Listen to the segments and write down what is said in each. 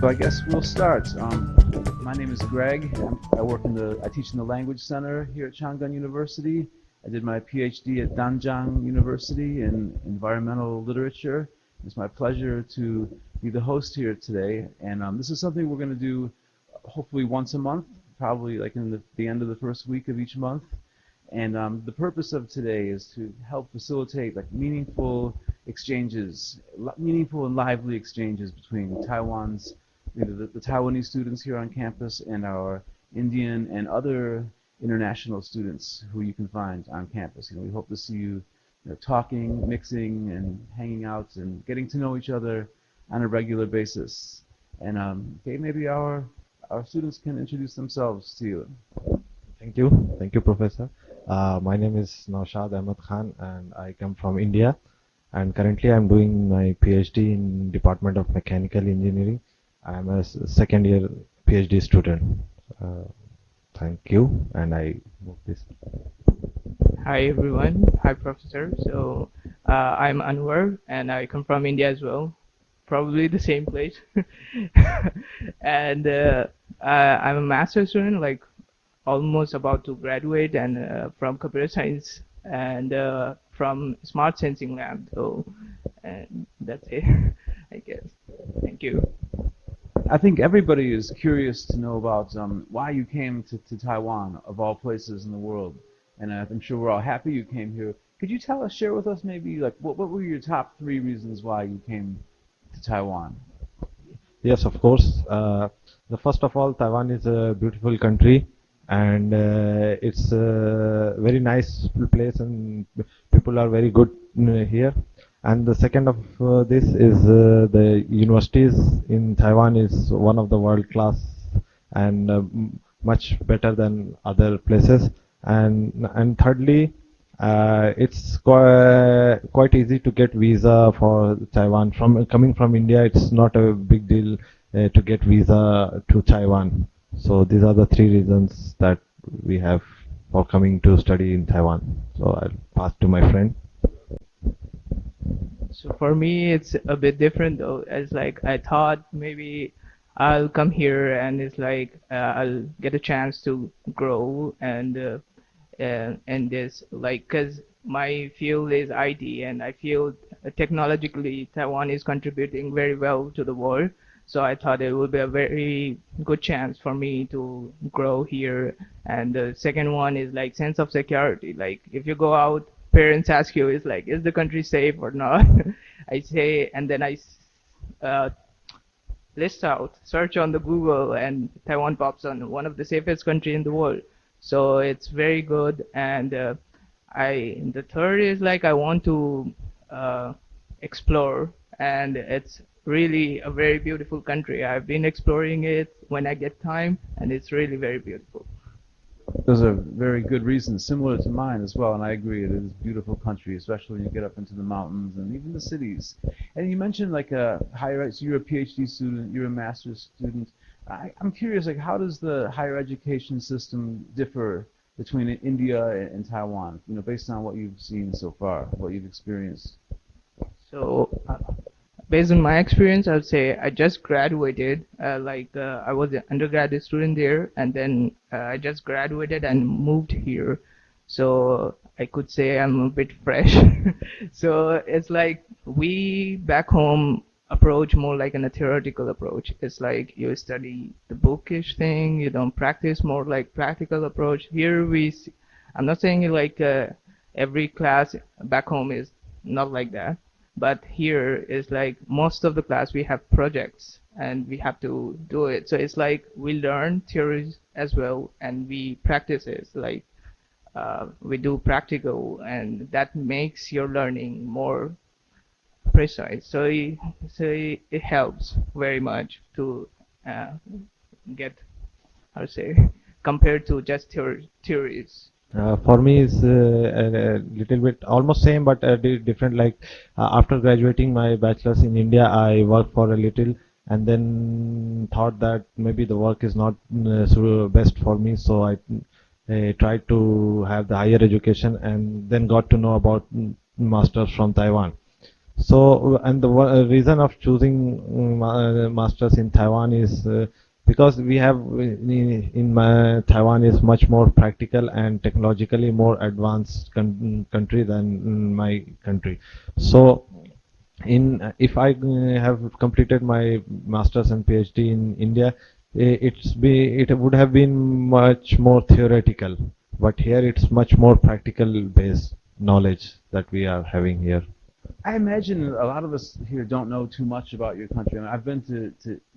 So I guess we'll start. My name is Greg. I teach in the Language Center here at Chang University. I did my PhD at Danjiang University in environmental literature. It's my pleasure to be the host here today, and this is something we're going to do hopefully once a month, probably like in the end of the first week of each month. And the purpose of today is to help facilitate like meaningful exchanges, meaningful and lively exchanges between Taiwan's, the Taiwanese students here on campus and our Indian and other international students who you can find on campus. We hope to see you, talking, mixing, and hanging out and getting to know each other on a regular basis. And okay, maybe our students can introduce themselves to you. Thank you, Professor. My name is Naushad Ahmad, and I come from India. And currently, I'm doing my PhD in Department of Mechanical Engineering. I'm a second year PhD student. Thank you, and I move this. Hi everyone. Hi Professor. So I'm Anwar and I come from India as well. Probably the same place. And I'm a master's student, like almost about to graduate, and from computer science and from smart sensing lab. So and that's it, I guess. Thank you. I think everybody is curious to know about why you came to Taiwan, of all places in the world. And I'm sure we're all happy you came here. Could you share with us maybe like what were your top 3 reasons why you came to Taiwan? Yes, of course. The first of all, Taiwan is a beautiful country, and it's a very nice place, and people are very good here. And the second of this is the universities in Taiwan is one of the world class and much better than other places. And thirdly, it's quite easy to get visa for Taiwan. Coming from India, it's not a big deal to get visa to Taiwan. So these are the 3 reasons that we have for coming to study in Taiwan. So I'll pass to my friend. So for me, it's a bit different though. It's like I thought maybe I'll come here and it's like I'll get a chance to grow and this like because my field is IT and I feel technologically Taiwan is contributing very well to the world. So I thought it would be a very good chance for me to grow here. And the second one is like sense of security. Like if you go out, parents ask you, is like, is the country safe or not? I say, and then I list out, search on the Google, and Taiwan pops on one of the safest country in the world. So it's very good. And the third is like I want to explore, and it's really a very beautiful country. I've been exploring it when I get time, and it's really very beautiful. Those are very good reasons, similar to mine as well, and I agree. It is a beautiful country, especially when you get up into the mountains and even the cities. And you mentioned like a higher ed, so you're a PhD student, you're a master's student. I'm curious, like how does the higher education system differ between India and Taiwan? Based on what you've seen so far, what you've experienced. So based on my experience, I would say I just graduated. I was an undergraduate student there, and then I just graduated and moved here. So I could say I'm a bit fresh. So it's like we back home approach more like a theoretical approach. It's like you study the bookish thing, you don't practice, more like practical approach. Here I'm not saying like every class back home is not like that. But here is like most of the class we have projects and we have to do it. So it's like we learn theories as well and we practice it. Like we do practical, and that makes your learning more precise. So it helps very much to get, how to say, compared to just theories. For me, it's a little bit almost same, but different. Like after graduating my bachelor's in India, I worked for a little, and then thought that maybe the work is not so best for me. So I tried to have the higher education, and then got to know about masters from Taiwan. So, and the reason of choosing masters in Taiwan is because we have Taiwan is much more practical and technologically more advanced country than my country. So, if I have completed my masters and PhD in India, it would have been much more theoretical, but here it's much more practical based knowledge that we are having here. I imagine a lot of us here don't know too much about your country. I mean, I've been to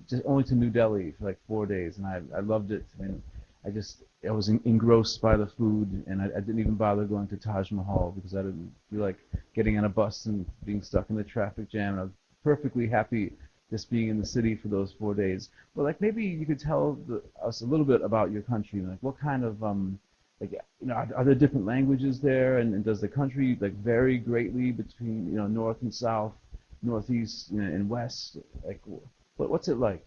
just only to New Delhi for like 4 days, and I loved it. I mean, I was engrossed by the food, and I didn't even bother going to Taj Mahal because I didn't feel like getting on a bus and being stuck in the traffic jam. And I was perfectly happy just being in the city for those 4 days. But like maybe you could tell us a little bit about your country, like what kind of like are there different languages there, and does the country like vary greatly between north and south, northeast and west? Like what's it like?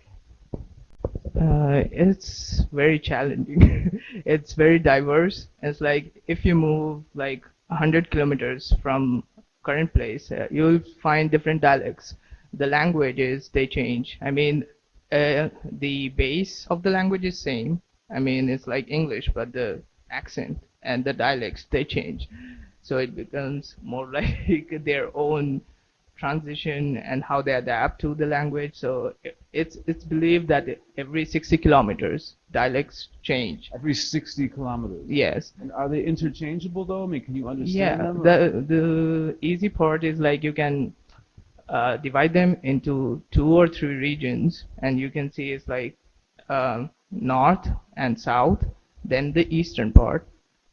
It's very challenging. It's very diverse. It's like if you move like 100 kilometers from current place, you'll find different dialects. The languages they change. I mean, the base of the language is same. I mean, it's like English, but the accent and the dialects they change. So it becomes more like their own transition and how they adapt to the language. So it's believed that every 60 kilometers dialects change. Every 60 kilometers. Yes. And are they interchangeable though? I mean, can you understand Yeah. them? The easy part is like you can divide them into 2 or 3 regions, and you can see it's like north and south, then the eastern part,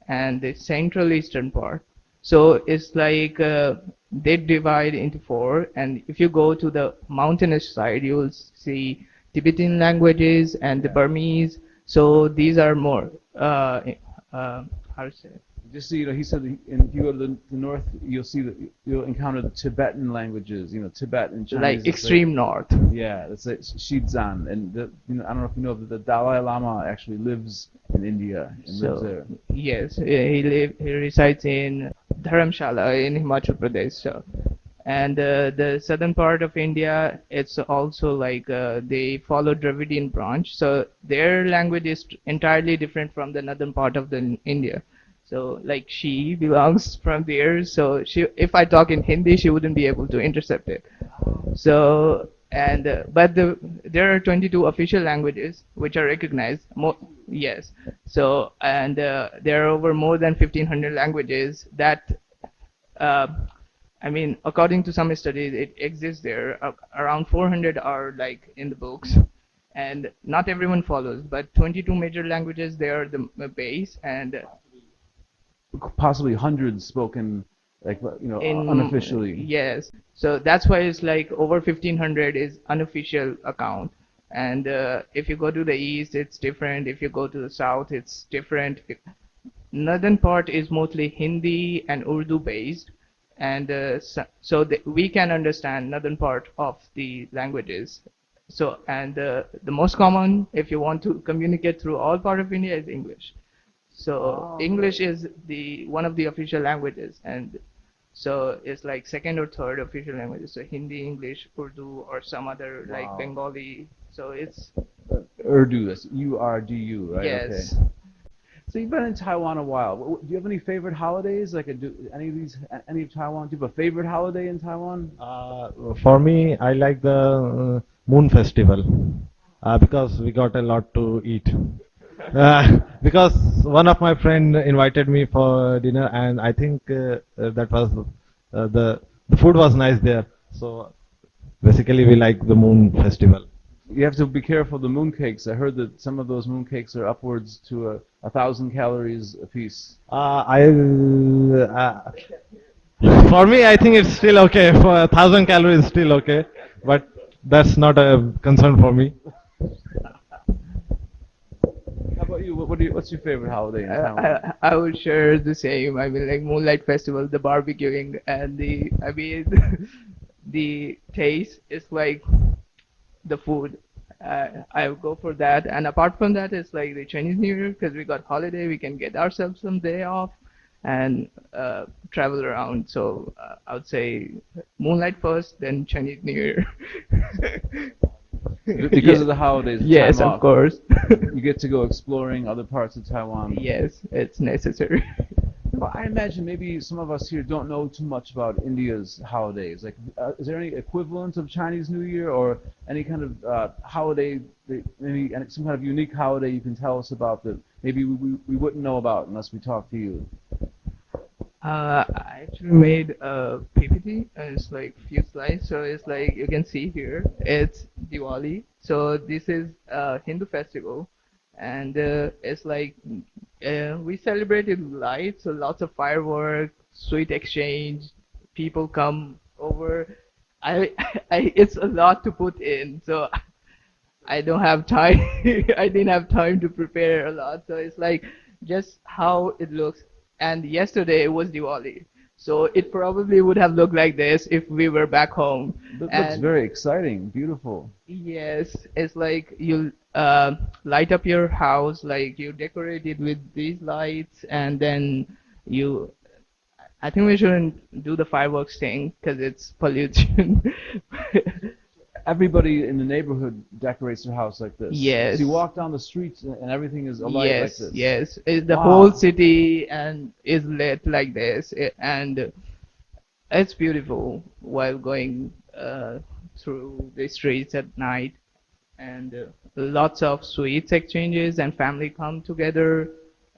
and the central eastern part. So it's like they divide into 4, and if you go to the mountainous side, you will see Tibetan languages and the Burmese. So these are more how to say? Just so you know, he said if you go to the north, you'll see that you'll encounter the Tibetan languages. Tibet and Chinese. Like extreme north. Yeah, it's like Shizan, and I don't know if you know that the Dalai Lama actually lives in India and lives there. Yes, he resides in Dharamshala in Himachal Pradesh. So, and the southern part of India, it's also like they follow Dravidian branch. So their language is entirely different from the northern part of the India. So like she belongs from there. So if I talk in Hindi, she wouldn't be able to intercept it. So and but there are 22 official languages which are recognized. Yes. So and there are over more than 1,500 languages that uh, I mean, according to some studies, it exists there. Around 400 are like in the books, and not everyone follows. But 22 major languages, they are the base, and Possibly hundreds spoken, like in unofficially. yes. So that's why it's like over 1,500 is unofficial account. And if you go to the east, it's different. If you go to the south, it's different. Northern part is mostly Hindi and Urdu based, and so we can understand northern part of the languages. So and the most common, if you want to communicate through all part of India, is English. So English is the one of the official languages, and so it's like second or third official languages. So Hindi, English, Urdu, or some other like Bengali. So it's Urdu, that's Urdu, right? yes. Okay. So you've been in Taiwan a while. Do you have any favorite holidays? Like, any of Taiwan? Do you have a favorite holiday in Taiwan? For me, I like the Moon Festival because we got a lot to eat. Because one of my friend invited me for dinner, and I think that was the food was nice there. So basically, we like the Moon Festival. You have to be careful of the mooncakes. I heard that some of those mooncakes are upwards to 1,000 calories a piece. For me, I think it's still okay. For 1,000 calories, still okay, but that's not a concern for me. How about you? What's your favorite holiday in I, Taiwan? I would share the same. I mean, like Moonlight Festival, the barbecuing, and I mean, the taste is like the food. I would go for that. And apart from that, it's like the Chinese New Year because we got holiday, we can get ourselves some day off. and travel around. So I would say moonlight first, then Chinese New Year. Because of the holidays, the Yes, time of off, course. you get to go exploring other parts of Taiwan. Yes, it's necessary. Well, I imagine maybe some of us here don't know too much about India's holidays. Like, is there any equivalent of Chinese New Year or any kind of holiday, maybe some kind of unique holiday you can tell us about that maybe we wouldn't know about unless we talk to you? I actually made a PPT, and it's like few slides. So it's like you can see here, it's Diwali. So this is a Hindu festival, and it's like we celebrated lights, so lots of fireworks, sweet exchange, people come over. I, it's a lot to put in, so I don't have time. I didn't have time to prepare a lot. So it's like just how it looks. And yesterday was Diwali. So it probably would have looked like this if we were back home. That looks And very exciting, beautiful. yes, it's like you light up your house, like you decorate it with these lights, and then you. I think we shouldn't do the fireworks thing because it's pollution. Everybody in the neighborhood decorates their house like this. Yes. So you walk down the streets and everything is alight like Yes, this. yes. The Wow. whole city and is lit like this, and it's beautiful while going through the streets at night, and lots of sweets exchanges and family come together.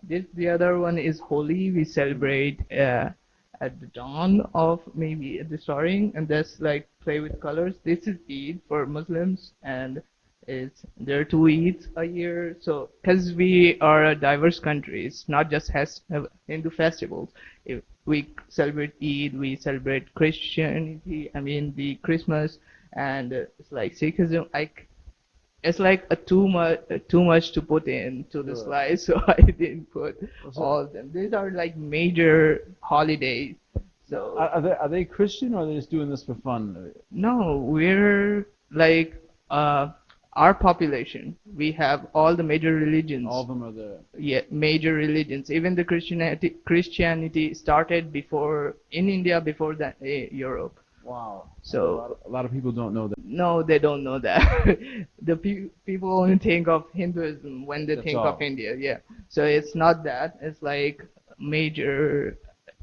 The other one is Holi. We celebrate at the dawn of maybe at the starting, and that's like play with colors. This is Eid for Muslims, and there are two Eids a year. So because we are a diverse country, it's not just has Hindu festivals. If we celebrate Eid, we celebrate Christianity. I mean the Christmas, and it's like Sikhism. It's like a too much to put into the Sure. slide, so I didn't put So all of them. These are like major holidays. So are they Christian or are they just doing this for fun? no, we're like our population. We have all the major religions. All of them are there. Yeah, major religions. Even the Christianity started before in India before that Europe. Wow. So A lot of people don't know that. no, they don't know that. The people only think of Hinduism when they That's think all. of India. Yeah. So it's not that. It's like major,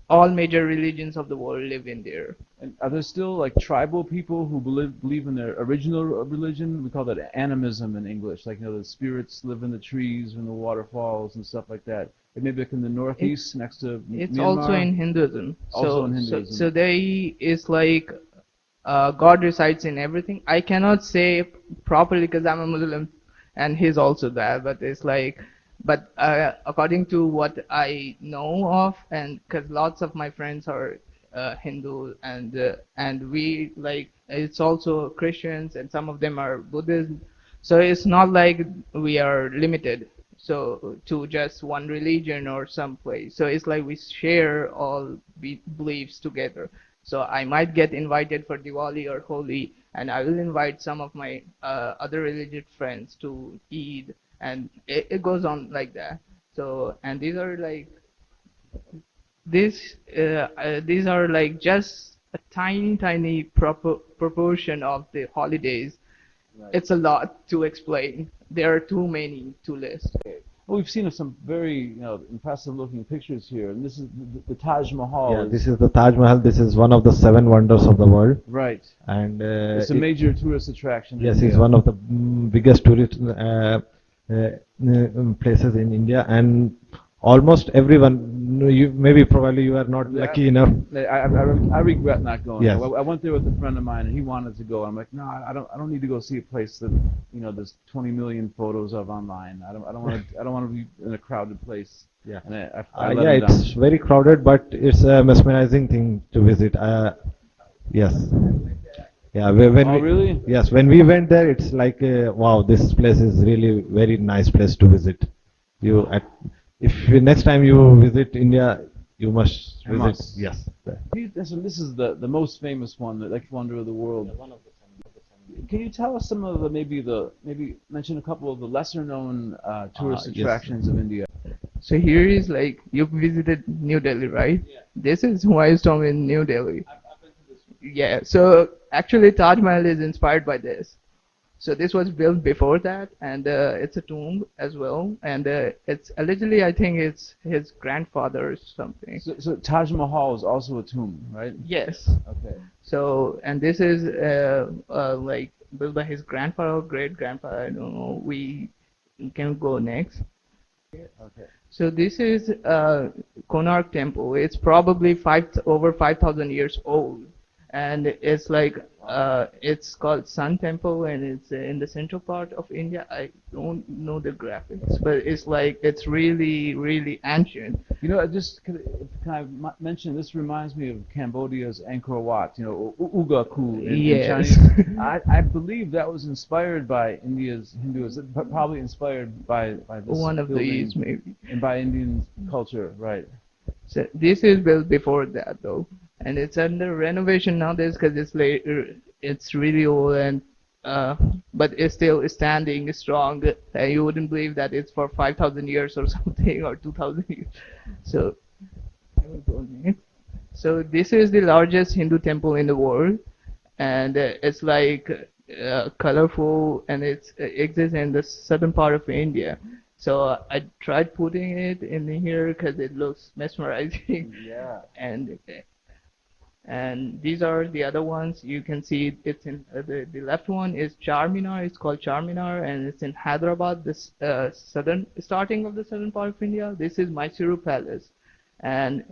all major religions of the world live in there. And are there still like tribal people who believe in their original religion? We call that animism in English. Like, the spirits live in the trees and the waterfalls and stuff like that. And maybe like in the northeast next to It's Myanmar. also in Hinduism. Also in Hinduism. So they is like God resides in everything. I cannot say properly because I'm a Muslim, and he's also that. But it's like, but according to what I know of, and because lots of my friends are Hindu, and we like it's also Christians, and some of them are Buddhist. So it's not like we are limited so to just one religion or some place. So it's like we share all beliefs together. So I might get invited for Diwali or Holi, and I will invite some of my other religious friends to Eid, and it goes on like that. So and these are like just a tiny proportion of the holidays. Right. It's a lot to explain. There are too many to list. Well, we've seen some very impressive looking pictures here, and this is the Taj Mahal. Yeah, this is the Taj Mahal. This is one of the seven wonders of the world, Right. and It's a major tourist attraction. in yes, India. it's one of the biggest tourist places in India, and almost everyone. Probably you are not Yeah, lucky enough. I regret not going. Yes. I went there with a friend of mine, and he wanted to go. I'm like, no, I don't need to go see a place that there's 20 million photos of online. I don't want to be in a crowded place. Yeah. And I let Yeah, him down. it's very crowded, but it's a mesmerizing thing to visit. Yes. Yeah, Oh, really? Yes, when we went there, it's like, wow, this place is really very nice place to visit. Next time you visit India, you must I visit. must. Yes. This is the most famous one, the like wonder of the world. Can you tell us some of maybe mention a couple of the lesser known tourist Yes. attractions of India? So here is like you visited New Delhi, right? Yeah. This is Humayun's tomb in New Delhi. I've been to this one. Yeah. So actually, Taj Mahal is inspired by this. So this was built before that, and it's a tomb as well. And it's allegedly, I think it's his grandfather or something. So Taj Mahal is also a tomb, right? Yes. Okay. So, and this is like built by his grandfather or great grandfather. I don't know. We can go next. Okay. So this is Konark Temple. It's probably over 5,000 years old, and it's like it's called Sun Temple, and it's in the central part of India. I don't know the graphics, but it's like it's really really ancient. You know, I just can mention this reminds me of Cambodia's Angkor Wat. You know, Ugaku in Yes. Chinese. I believe that was inspired by India's Hinduism, probably inspired by this One of building these maybe. and by Indian culture, right? So this is built before that though, and it's under renovation nowadays because it's really old and but it's still standing strong. You wouldn't believe that it's for 5,000 years or something or 2,000 years. So I will go next. So this is the largest Hindu temple in the world, and it's like colorful, and it exists in the southern part of India. So I tried putting it in here because it looks mesmerizing, Yeah. and these are the other ones. You can see it's in the left one is Charminar. It's called Charminar, and it's in Hyderabad, this southern starting of the southern part of India. This is Mysuru Palace, and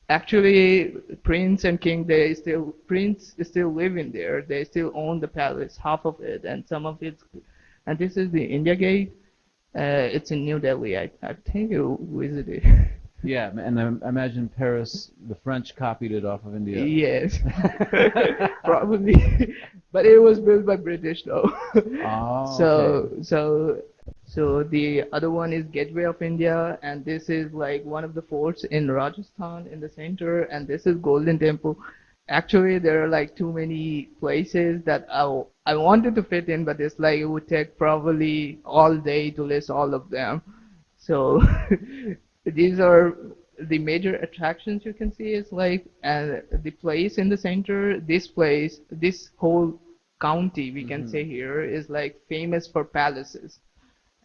actually Prince and King Prince is still living there. They still own the palace, half of it, and some of it. And this is the India Gate. It's in New Delhi. I think you visited. Yeah, and I imagine Paris, the French copied it off of India. Yes, probably, but it was built by British though. Oh, So okay. so the other one is Gateway of India, and this is like one of the forts in Rajasthan in the center, and this is Golden Temple. Actually, there are like too many places that I wanted to fit in, but it's like it would take probably all day to list all of them. So these are the major attractions you can see is like the place in the center. This whole county we can say here is like famous for palaces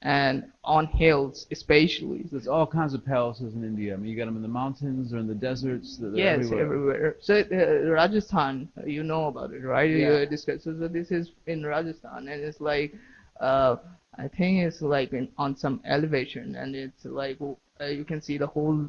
and on hills especially. There's all kinds of palaces in India. I mean, you got them in the mountains or in the deserts. They're Yes, everywhere. everywhere. So Rajasthan, you know about it, right? Yeah. You discussed. So this is in Rajasthan, and it's like, uh, I think it's like on some elevation, and it's like you can see the whole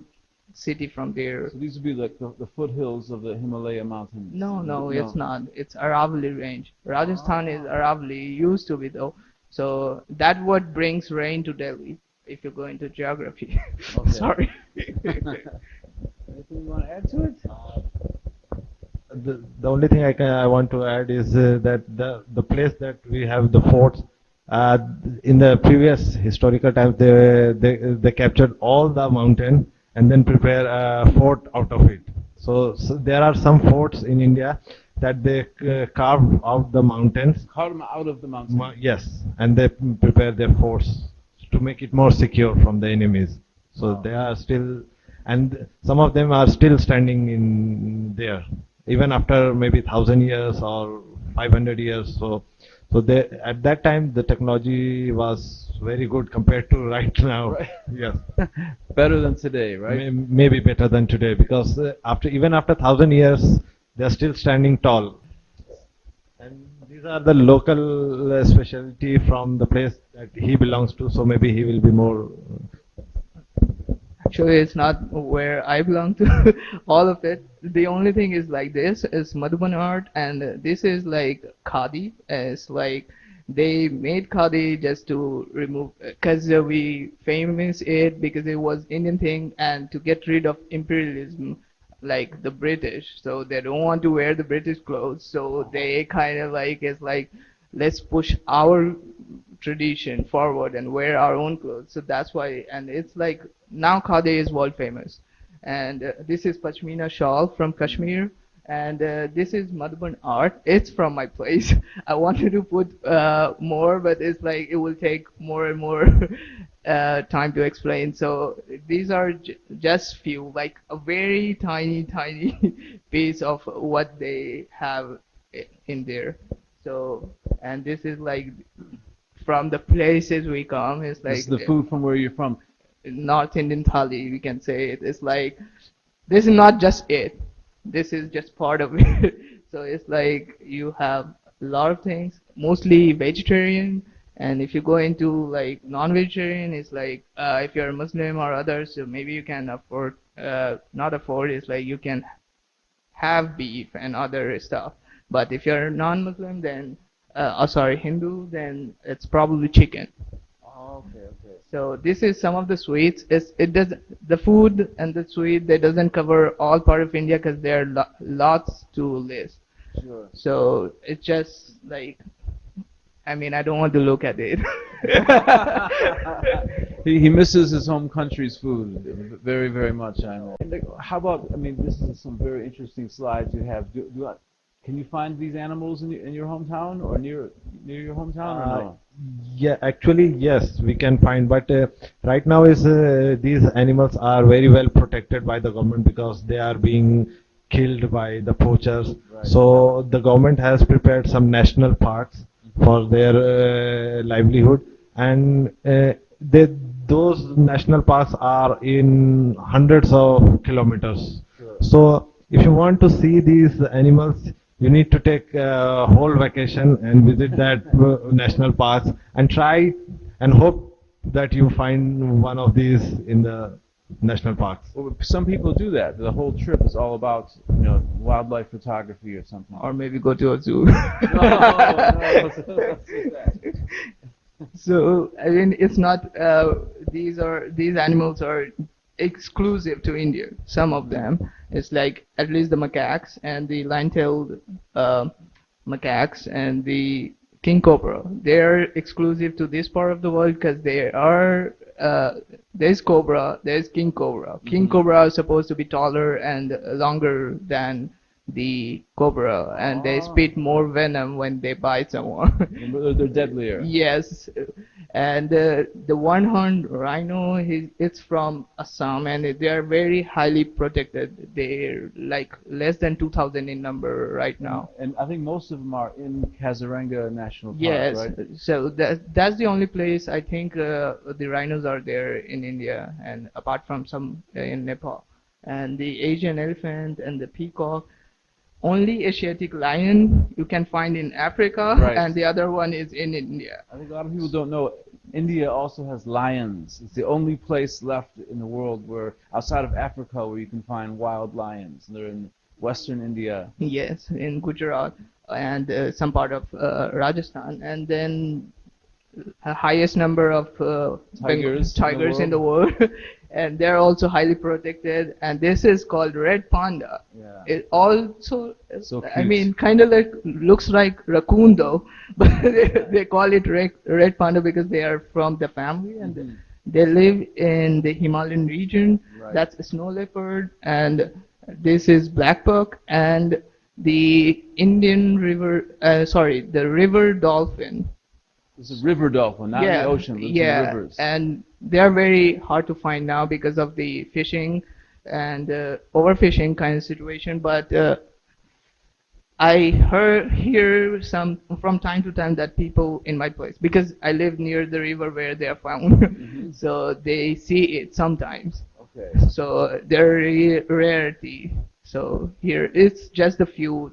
city from there. So these would be like the foothills of the Himalaya mountains. No, it's not. It's Aravalli range. Rajasthan is Aravalli, used to be though. So that what brings rain to Delhi. If you go into geography. Okay. Sorry. Anything you want to add to it? The only thing I want to add is that the place that we have the forts, in the previous historical times they captured all the mountain and then prepare a fort out of it. So there are some forts in India that they carve out the mountains. Carve them out of the mountain. Yes, and they prepare their forts to make it more secure from the enemies. So they are still, and some of them are still standing in there, even after maybe 1,000 years or 500 years. So they, at that time the technology was very good compared to right now. Right. Yes, Better than today, right? maybe better than today, because even after 1,000 years they are still standing tall. And these are the local specialty from the place that he belongs to, so maybe he will be more. Actually, it's not where I belong to. All of it. The only thing is like this is Madhuban art, and this is like khadi. It's like they made khadi just to remove, because we famous it because it was Indian thing, and to get rid of imperialism, like the British. So they don't want to wear the British clothes. So they kind of like it's like let's push our tradition forward and wear our own clothes. So that's why, and it's like now khadi is world famous, and this is pashmina shawl from Kashmir, and this is Madhuban art. It's from my place. I wanted to put more, but it's like it will take more and more time to explain. So these are just few, like a very tiny, tiny piece of what they have in there. So, and this is like from the places we come, it's This is like the food from where you're from. North Indian thali, we can say it. It's like this is not just it. This is just part of it. So it's like you have a lot of things, mostly vegetarian. And if you go into like non-vegetarian, it's like if you're a Muslim or others, so maybe you can afford, not afford, it's like you can have beef and other stuff. But if you're non-Muslim, then, oh sorry, Hindu, then it's probably chicken. Oh, okay, okay. So this is some of the sweets. It does the food and the sweet. That doesn't cover all part of India because there are lots to list. Sure. So it's just like, I mean, I don't want to look at it. He misses his home country's food very, very much, I know. And how about, I mean, this is some very interesting slides you have. Can you find these animals in your hometown or near your hometown or no? Yeah, actually, yes, we can find, but right now is these animals are very well protected by the government because they are being killed by the poachers. Right. So the government has prepared some national parks for their livelihood, and those national parks are in hundreds of kilometers. Sure. So if you want to see these animals, you need to take a whole vacation and visit that national parks and try and hope that you find one of these in the national parks. Well, some people do that. The whole trip is all about, wildlife photography or something. Or maybe go to a zoo. No, So I mean, it's not. These animals are exclusive to India. Some of them, it's like at least the macaques and the lion-tailed macaques and the king cobra. They're exclusive to this part of the world because they are. There's cobra, there's king cobra. King cobra is supposed to be taller and longer than the cobra, and they spit more venom when they bite someone. they're deadlier. Yes, and the one-horned rhino, it's from Assam, and they are very highly protected. They're like less than 2,000 in number right now. And I think most of them are in Kaziranga National Park, Yes, right? so that's the only place I think the rhinos are there in India, and apart from some in Nepal. And the Asian elephant and the peacock. Only Asiatic lion you can find in Africa, Right. and the other one is in India. I think a lot of people don't know India also has lions. It's the only place left in the world where, outside of Africa, where you can find wild lions. And they're in Western India. Yes, in Gujarat and some part of Rajasthan, and then highest number of tigers in the world, and they're also highly protected. And this is called red panda. Yeah. It also, So I cute. mean, kind of like looks like raccoon though, but they call it red panda because they are from the family, and they live in the Himalayan region. Right. That's a snow leopard, and this is black buck, and the the river dolphin. It's a river dolphin, not in the ocean. Lives in the rivers. And they are very hard to find now because of the fishing and overfishing kind of situation. But I hear some from time to time that people in my place, because I live near the river where they are found, so they see it sometimes. Okay. So they're rarity. So here it's just a few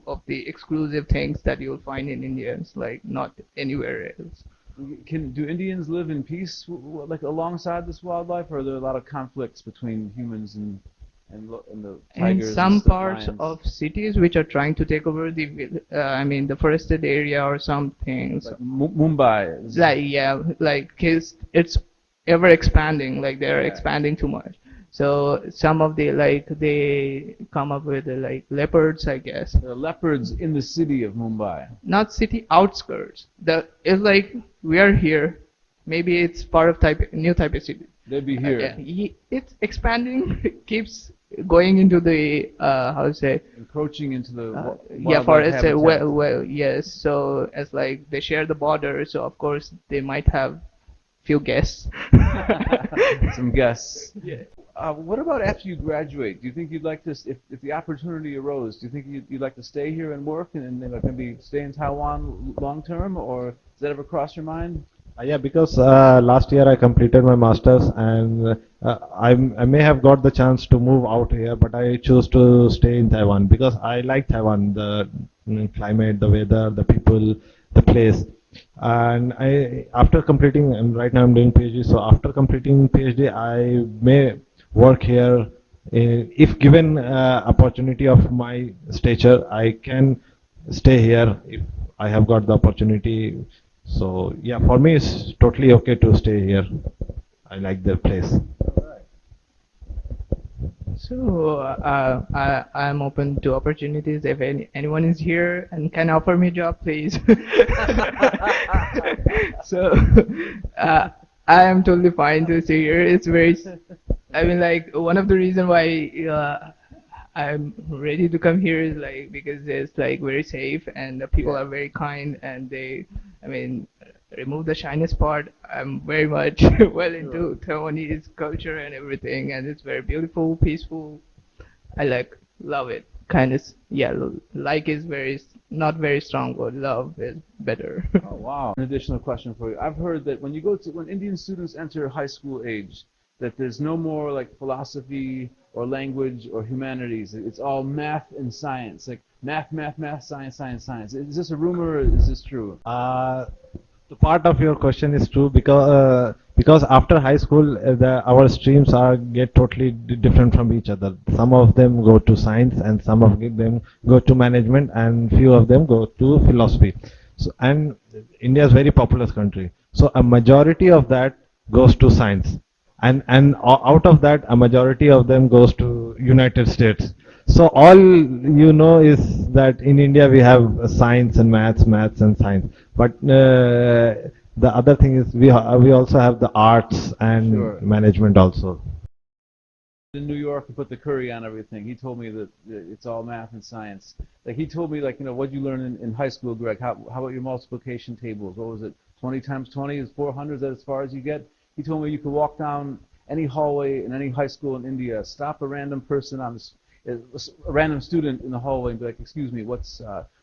of the exclusive things that you'll find in India. It's like not anywhere else. Do Indians live in peace, like alongside this wildlife, or are there a lot of conflicts between humans and the tigers? In some and parts lions? of cities which are trying to take over the forested area or some things. Like Mumbai. Like it's ever expanding. Like they're Yeah. expanding too much. So some of they come up with leopards, I guess. There are leopards in the city of Mumbai. Not city outskirts. It's like we are here. Maybe it's part of new Taipei city. They'd be here. It's expanding. Keeps going into the how to say. Encroaching into the Yeah, wildlife forest. habitat. Well, yes. So as like they share the border, so of course they might have few guests. Some guests. Yeah. What about after you graduate? Do you think you'd like to, if the opportunity arose, do you think you'd like to stay here and work and then like maybe stay in Taiwan long term, or does that ever cross your mind? Yeah, because last year I completed my masters, and I may have got the chance to move out here, but I chose to stay in Taiwan because I like Taiwan, the climate, the weather, the people, the place. And I, after completing, and right now I'm doing PhD, so after completing PhD, I may work here. If given opportunity of my stature, I can stay here if I have got the opportunity. So yeah, for me it's totally okay to stay here. I like the place. So I'm open to opportunities. If anyone is here and can offer me a job, please. So I am totally fine to stay here. It's very, I mean, like one of the reason why I'm ready to come here is like because it's like very safe and the people Yeah. are very kind and they, I mean, remove the shyness part. I'm very much well into Taiwanese culture and everything, and it's very beautiful, peaceful. I like love it. Kind of yeah, like is not very strong, but love is better. Oh wow! An additional question for you. I've heard that when Indian students enter high school age, that there's no more like philosophy or language or humanities. It's all math and science, like math, science, science. Is this a rumor or is this true? The part of your question is true because after high school our streams are get totally different from each other. Some of them go to science and some of them go to management and few of them go to philosophy. So, and India is very populous country. So a majority of that goes to science, and out of that a majority of them goes to United States. So all you know is that in India we have science and maths and science, but the other thing is we also have the arts and Sure. management also. In New York and put the curry on everything. He told me that it's all math and science. Like he told me, like, what'd you learn in high school, Greg? How about your multiplication tables? What was it? 20 times 20 is 400. Is that as far as you get? He told me you could walk down any hallway in any high school in India, stop a random person on this, a random student in the hallway and be like, excuse me, what's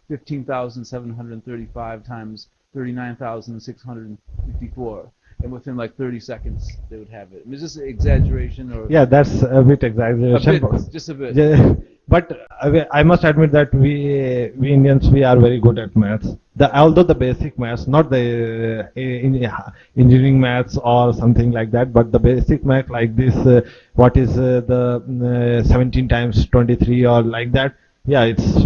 15,735 times 39,654? And within like 30 seconds, they would have it. I mean, is this an exaggeration or? Yeah, that's a bit A exaggeration. bit, just a bit. Yeah, but I must admit that we Indians we are very good at maths. Although the basic maths, not the engineering maths or something like that, but the basic math like this, what is the 17 times 23 or like that. Yeah, it's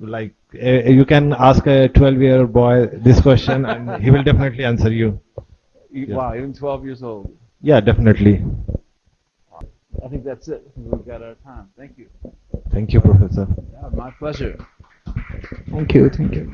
like you can ask a 12-year boy this question and he will definitely answer you. Yeah. Wow, even 12 years old. Yeah, definitely. I think that's it. I think we've got our time. Thank you. Thank you, Professor. Yeah, my pleasure. Thank you, thank you.